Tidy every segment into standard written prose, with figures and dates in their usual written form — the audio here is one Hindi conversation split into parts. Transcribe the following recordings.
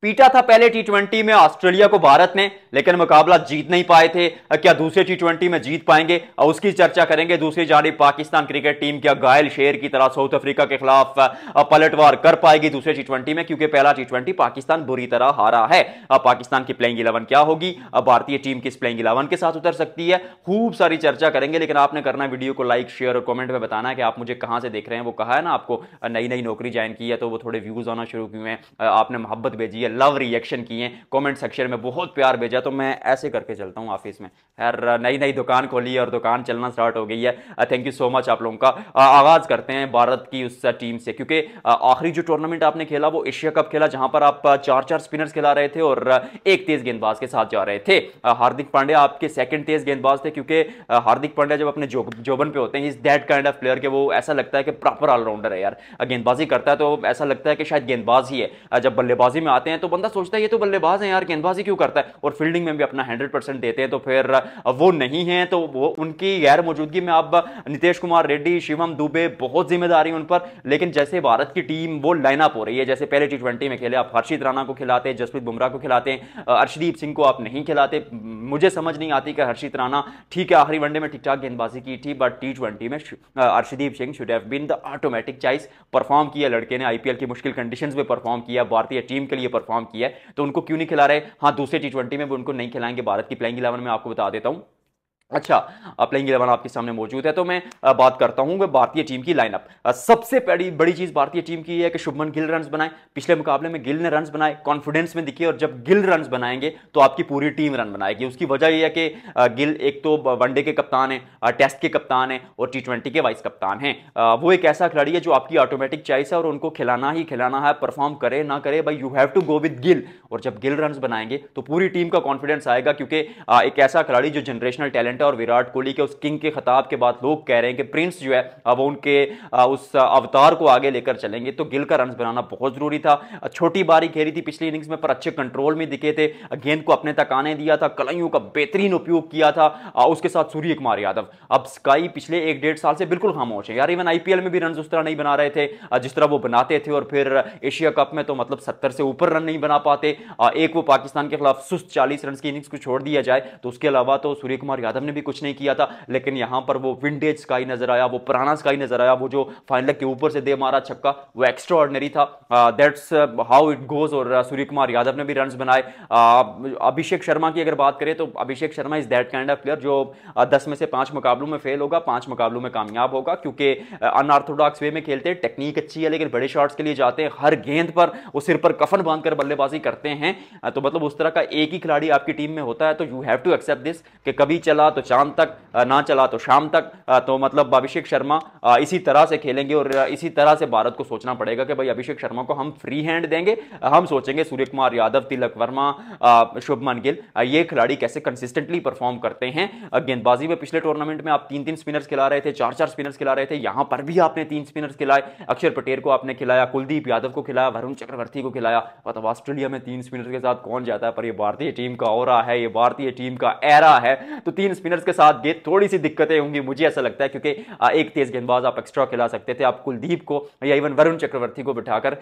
पीटा था पहले टी20 में ऑस्ट्रेलिया को भारत ने, लेकिन मुकाबला जीत नहीं पाए थे। क्या दूसरे टी20 में जीत पाएंगे? और उसकी चर्चा करेंगे। दूसरी जानिब पाकिस्तान क्रिकेट टीम क्या घायल शेर की तरह साउथ अफ्रीका के खिलाफ पलटवार कर पाएगी दूसरे टी20 में? क्योंकि पहला टी20 पाकिस्तान बुरी तरह हारा है। पाकिस्तान की प्लेइंग 11 क्या होगी? भारतीय टीम किस प्लेइंग 11 के साथ उतर सकती है? खूब सारी चर्चा करेंगे। लेकिन आपने करना वीडियो को लाइक, शेयर और कमेंट में बताना है कि आप मुझे कहां से देख रहे हैं। वो कहा है ना आपको नई नई नौकरी ज्वाइन की है तो वो थोड़े व्यूज आना शुरू किए हैं, आपने मोहब्बत भेजी है, लव रिएक्शन किए, कमेंट सेक्शन में बहुत प्यार भेजा, तो मैं ऐसे करके चलता हूं ऑफिस में। यार नई नई दुकान खोली है और दुकान चलना स्टार्ट हो गई है। थैंक यू सो मच आप लोगों का। आगाज करते हैं भारत की उस टीम से, क्योंकि आखिरी जो टूर्नामेंट आपने खेला वो एशिया कप खेला, जहां पर आप 4-4 स्पिनर्स खिला रहे थे और एक तेज गेंदबाज के साथ जा रहे थे। हार्दिक पांड्या आपके सेकंड तेज गेंदबाज थे, क्योंकि हार्दिक पांड्या जब अपने जोबन पे होते हैं, is that kind of player के वो ऐसा लगता है कि प्रॉपर ऑलराउंडर है यार। गेंदबाजी करता है तो ऐसा लगता है कि शायद गेंदबाज ही है। जब बल्लेबाजी में आते हैं तो बंदा सोचता है ये तो बल्लेबाज है यार, गेंदबाजी क्यों करता है? और फील्डिंग में भी अपना 100% देते हैं। तो फिर वो नहीं है, तो वो उनकी गैर मौजूदगी में अब नीतीश कुमार रेड्डी, शिवम दुबे, बहुत जिम्मेदारी उन पर। लेकिन जैसे भारत की टीम वो लाइनअप हो रही है, जैसे पहले टी20 में खेले, आप हर्षित राणा को खिलाते, जसप्रीत बुमराह को खिलाते, अर्शदीप सिंह को आप नहीं खिलाते। मुझे समझ नहीं आती कि हर्षित राणा ठीक है आखिरी वनडे में ठीक ठाक गेंदबाजी की थी, बट टी20 में Arshdeep Singh should have been the automatic choice. Perform किया लड़के ने, आईपीएल की मुश्किल कंडीशंस में परफॉर्म किया, भारतीय टीम के लिए परफॉर्म किया, तो उनको क्यों नहीं खिला रहे? हाँ, दूसरे टी20 में भी उनको नहीं खिलाएंगे। भारत की प्लेइंग 11 में आपको बता देता हूं। अच्छा, प्लेइंग 11 आपके सामने मौजूद है, तो मैं बात करता हूं भारतीय टीम की लाइनअप। सबसे बड़ी चीज भारतीय टीम की है कि शुभमन गिल रन्स बनाए। पिछले मुकाबले में गिल ने रन्स बनाए, कॉन्फिडेंस में दिखे, और जब गिल रन्स बनाएंगे तो आपकी पूरी टीम रन बनाएगी। उसकी वजह यह है कि गिल एक तो वनडे के कप्तान है, टेस्ट के कप्तान है और टी20 के वाइस कप्तान है। वो एक ऐसा खिलाड़ी है जो आपकी ऑटोमेटिक चॉइस है और उनको खिलाना ही खिलाना है, परफॉर्म करे ना करे भाई, you have to go with Gill. और जब गिल रन्स बनाएंगे तो पूरी टीम का कॉन्फिडेंस आएगा, क्योंकि एक ऐसा खिलाड़ी जो जनरेशनल टैलेंट है। और विराट कोहली के उस किंग के खिताब के बाद लोग कह रहे हैं कि प्रिंस जो है अब उनके उस अवतार को आगे लेकर चलेंगे, तो गिल का रन बनाना बहुत जरूरी था। छोटी बारी खेली थी पिछली इनिंग्स में, पर अच्छे कंट्रोल में दिखे थे, गेंद को अपने तक आने दिया था, कलाइयों का बेहतरीन उपयोग किया था। उसके साथ सूर्य कुमार यादव, अब स्काई पिछले 1-1.5 साल से बिल्कुल खामोश है यार। इवन आईपीएल में भी रन उस तरह नहीं बना रहे थे जिस तरह वो बनाते थे, और फिर एशिया कप में तो मतलब 70 से ऊपर रन नहीं बना पाते। एक वो पाकिस्तान के खिलाफ सुस्त 40 रन की इनिंग्स को छोड़ दिया जाए तो उसके अलावा तो सूर्य कुमार यादव ने भी कुछ नहीं किया था। लेकिन यहां पर वो विंटेज स्काई नजर आया, वो पुराना स्काई नजर आया। वो जो फाइनल के ऊपर से दे मारा छक्का, वो एक्स्ट्रा ऑर्डिनरी था। That's how it goes. और सूर्य कुमार यादव ने भी रन्स बनाए। अभिषेक शर्मा की अगर बात करें तो Abhishek Sharma is that kind of player जो 10 में से 5 मुकाबलों में फेल होगा, 5 मुकाबलों में कामयाब होगा, क्योंकि अनऑर्थोडॉक्स वे में खेलते हैं। टेक्निक अच्छी है लेकिन बड़े शॉट्स के लिए जाते हैं, हर गेंद पर वो सिर पर कफन बांधकर बल्लेबाजी करते हैं। तो मतलब उस तरह का एक ही खिलाड़ी आपकी टीम में होता है, तो you have to accept this कि कभी चला तो चांद तक, ना चला तो शाम तक। तो मतलब अभिषेक शर्मा इसी तरह से खेलेंगे और इसी तरह से भारत को सोचना पड़ेगा कि भाई अभिषेक शर्मा को हम फ्री हैंड देंगे। हम सोचेंगे सूर्य कुमार यादव, तिलक वर्मा, शुभमन गिल, ये खिलाड़ी कैसे कंसिस्टेंटली परफॉर्म करते हैं। गेंदबाजी में पिछले टूर्नामेंट में आप 3-3 स्पिनर्स खिला रहे थे, 4-4 स्पिनर्स खिला रहे थे, यहां पर भी आपने 3 स्पिनर्स खिलाए। अक्षर पटेल को आपने खिलाया, कुलदीप यादव को खिलाया, वरुण चक्रवर्ती को खिलाया। मतलब ऑस्ट्रेलिया में 3 स्पिनर्स के साथ कौन जाता है, पर ये भारतीय टीम का ऑरा है, ये भारतीय टीम का एरा है। तो 3 स्पिनर्स के साथ ये थोड़ी सी दिक्कतें होंगी मुझे ऐसा लगता है, क्योंकि एक तेज गेंदबाज आप एक्स्ट्रा खिला सकते थे। आप कुलदीप को या इवन वरुण चक्रवर्ती को बिठाकर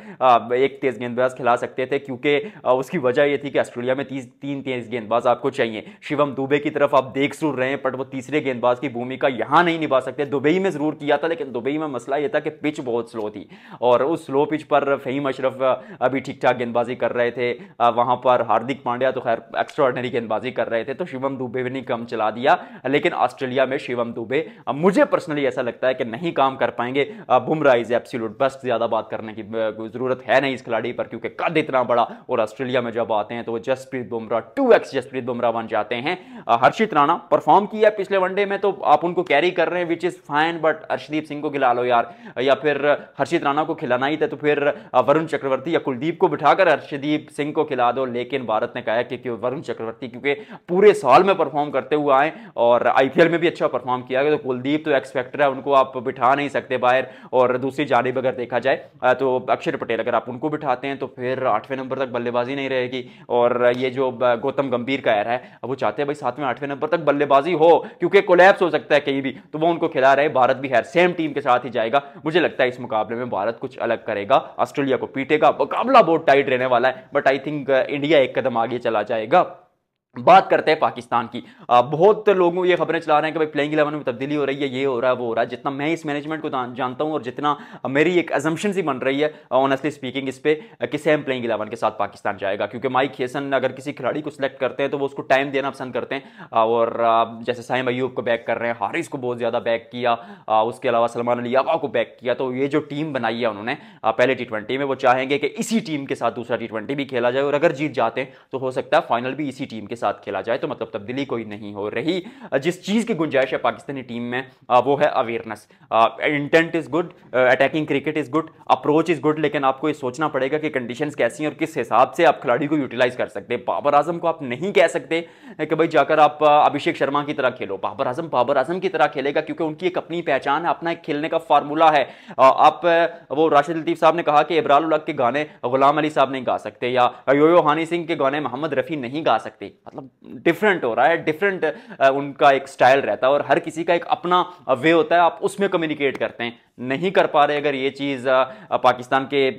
एक तेज गेंदबाज खिला सकते थे, क्योंकि उसकी वजह यह थी कि ऑस्ट्रेलिया में 3 तेज गेंदबाज आपको चाहिए। शिवम दुबे की तरफ आप देख जरूर रहे हैं, बट वो तीसरे गेंदबाज की भूमिका यहां नहीं निभा सकते। दुबई में जरूर किया था, लेकिन दुबई में मसला यह था कि पिच बहुत स्लो थी और उस स्लो पिच पर फहीम अशरफ अभी ठीक ठाक गेंदबाजी कर रहे थे। वहां पर हार्दिक पांड्या तो खैर एक्स्ट्रा ऑर्डिनरी गेंदबाजी कर रहे थे, तो शिवम दुबे ने कम चला दिया। लेकिन ऑस्ट्रेलिया में शिवम दुबे मुझे पर्सनली ऐसा लगता है कि नहीं काम कर पाएंगे। बुमराह इज एब्सोल्यूट बेस्ट, ज्यादा बात करने की जरूरत है नहीं इस खिलाड़ी पर, क्योंकि कद इतना बड़ा, और ऑस्ट्रेलिया में जब आते हैं तो वो जसप्रीत बुमराह 2x जसप्रीत बुमराह बन जाते हैं। हर्षित राणा परफॉर्म किया पिछले वनडे में, तो आप उनको कैरी कर रहे हैं which is fine, but Arshdeep Singh को खिला लो यार, या फिर हर्षित राणा को खिलाना ही था तो फिर वरुण चक्रवर्ती या कुलदीप को बिठाकर अर्शदीप सिंह को खिला दो। लेकिन भारत ने कहा कि वरुण चक्रवर्ती क्योंकि पूरे साल में परफॉर्म करते हुए आए, और आईपीएल में भी अच्छा परफॉर्म किया है। तो कुलदीप तो एक्स फैक्टर है, उनको आप बिठा नहीं सकते बाहर। और दूसरी जानिब अगर देखा जाए तो अक्षर पटेल अगर आप उनको बिठाते हैं तो फिर 8वें नंबर तक बल्लेबाजी नहीं रहेगी। और ये जो गौतम गंभीर का एरा है, अब वो चाहते हैं भाई 7वें 8वें नंबर तक बल्लेबाजी हो, क्योंकि कोलैप्स हो सकता है कहीं भी, तो वो उनको खिला रहे। भारत भी है सेम टीम के साथ ही जाएगा। मुझे लगता है इस मुकाबले में भारत कुछ अलग करेगा, ऑस्ट्रेलिया को पीटेगा। मुकाबला बहुत टाइट रहने वाला है, बट आई थिंक इंडिया एक कदम आगे चला जाएगा। बात करते हैं पाकिस्तान की। बहुत लोगों ये खबरें चला रहे हैं कि भाई प्लेइंग 11 में तब्दीली हो रही है, ये हो रहा है, वो हो रहा है। जितना मैं इस मैनेजमेंट को जानता हूं और जितना मेरी एक अजम्पशन सी बन रही है ऑनेस्टली स्पीकिंग इस पे कि सेम प्लेइंग 11 के साथ पाकिस्तान जाएगा। क्योंकि माइक हेसन अगर किसी खिलाड़ी को सिलेक्ट करते हैं तो वो उसको टाइम देना पसंद करते हैं। और जैसे साइम अयूब को बैक कर रहे हैं, हारिस को बहुत ज्यादा बैक किया, उसके अलावा सलमान अली याबा को बैक किया। तो ये जो टीम बनाई है उन्होंने पहले टी20 में, वो चाहेंगे कि इसी टीम के साथ दूसरा टी20 भी खेला जाए। और अगर जीत जाते हैं तो हो सकता है फाइनल भी इसी टीम के साथ खेला जाए। तो मतलब तब्दीली कोई नहीं हो रही। जिस चीज की गुंजाइश है पाकिस्तानी टीम में वो है awareness. Intent is good, attacking cricket is good, approach is good, लेकिन आपको ये सोचना पड़ेगा कि कंडीशंस कैसी हैं और किस हिसाब से आप खिलाड़ी को यूटिलाइज कर सकते हैं। बाबर आजम को आप नहीं कह सकते कि भाई जाकर आप अभिषेक शर्मा की तरह खेलो। बाबर आजम की तरह खेलेगा, क्योंकि उनकी एक अपनी पहचान है, अपना एक खेलने का फार्मूला है। आप वो राशिद लतीफ साहब ने कहा कि इब्राल उल हक के गाने गुलाम अली साहब नहीं गा सकते, या योयो हानी सिंह के गाने मोहम्मद रफी नहीं गा सकते। मतलब डिफरेंट हो रहा है, डिफरेंट उनका एक स्टाइल रहता है और हर किसी का एक अपना वे होता है, आप उसमें कम्युनिकेट करते हैं। नहीं कर पा रहे अगर ये चीज पाकिस्तान के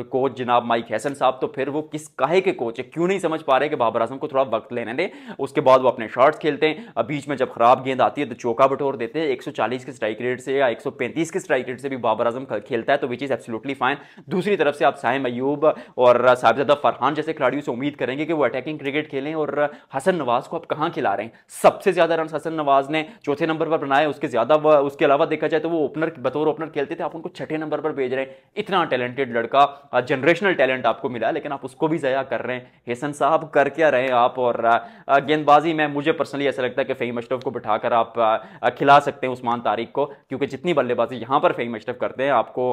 कोच जनाब माइक हैसन साहब, तो फिर वो किस काहे के कोच है? क्यों नहीं समझ पा रहे कि बाबर आजम को थोड़ा वक्त लेने दे, उसके बाद वो अपने शॉट्स खेलते हैं। बीच में जब खराब गेंद आती है तो चौका बटोर देते हैं। 140 के स्ट्राइक रेट से या 135 के स्ट्राइक रेट से भी बाबर आजम खेलता है, तो विच इज एब्सोल्युटली फाइन। दूसरी तरफ से आप साइम अयूब और साहिबजादा फरहान जैसे खिलाड़ियों से उम्मीद करेंगे कि वो अटैकिंग क्रिकेट खेलें। और हसन नवाज को आप कहां खिला रहे हैं? सबसे ज्यादा रन हसन नवाज ने चौथे नंबर पर बनाए, उसके ज्यादा उसके अलावा देखा जाए तो वो ओपनर बतौर ओपनर खेलते थे, आप उनको छठे नंबर पर भेज रहे हैं। इतना टैलेंटेड लड़का, जनरेशनल टैलेंट आपको मिला, लेकिन आप उसको भी जया कर रहे हैं। हेसन साहब कर क्या रहे हैं आप? और गेंदबाजी में मुझे पर्सनली ऐसा लगता है कि फ़हीम अशरफ को बिठाकर आप खिला सकते हैं उस्मान तारिक को, क्योंकि जितनी बल्लेबाजी यहां पर फ़हीम अशरफ करते हैं आपको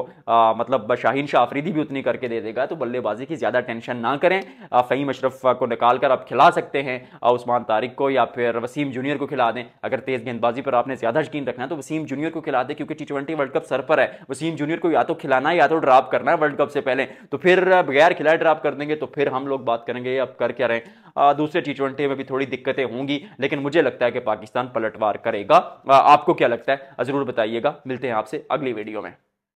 मतलब शाहीन शाह अफरीदी भी उतनी करके दे देगा। तो बल्लेबाजी की ज्यादा टेंशन ना करें, फ़हीम अशरफ को निकाल कर आप खिला सकते हैं उस्मान तारिक को, या फिर वसीम जूनियर को खिला दें। अगर तेज गेंदबाजी पर आपने ज्यादा यकीन रखना है तो वसीम जूनियर को खिला दें, क्योंकि टी20 वर्ल्ड कप सर पर है। वसीम जूनियर को या तो खिलाना है या तो ड्रॉप करना है वर्ल्ड कप से पहले। तो फिर बगैर खिलाए ड्रॉप कर देंगे तो फिर हम लोग बात करेंगे अब कर क्या रहे। दूसरे टी20 में भी थोड़ी दिक्कतें होंगी, लेकिन मुझे लगता है कि पाकिस्तान पलटवार करेगा। आपको क्या लगता है जरूर बताइएगा। मिलते हैं आपसे अगली वीडियो में।